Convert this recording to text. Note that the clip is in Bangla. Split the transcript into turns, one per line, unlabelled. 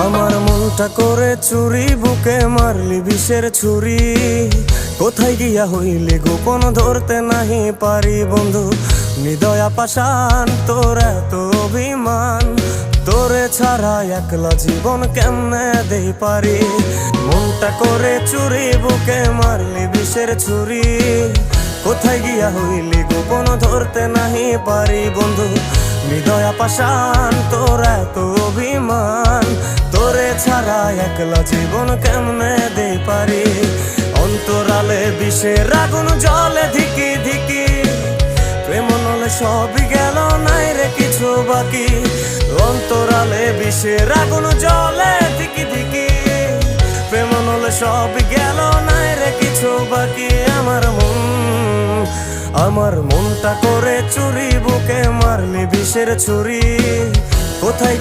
আমার মনটা করে চুরি, বুকে মারলি বিষের ছুরি। কোথায় গিয়া হইলি গোপন ধরতে নাহি পারি বন্ধু। হৃদয়া পাষাণ তোর এত অভিমান, তোরে ছাড়া একলা জীবন কেমনে দেই পারি। মনটা করে চুরি, বুকে মারলি বিষের ছুরি। কোথায় গিয়া হইলি গোপন ধরতে নাহি পারি বন্ধু। হৃদয়া পাষাণ তোর এত অভিমান, তোরে ছাড়া একলা জীবন কেমনে দেই পারি। অন্তরালে বিষের আগুন জ্বলে ধিকি ধিকি, প্রেম নলে সবই গেল নাই রে কিছু বাকি। অন্তরালে বিষের আগুন জ্বলে ধিকি ধিকি, প্রেম নলে সবই গেল নাই রে কিছু বাকি। আমার মনটা করে চুরি, বুকে মারলি বিষের ছুরি। কোথায়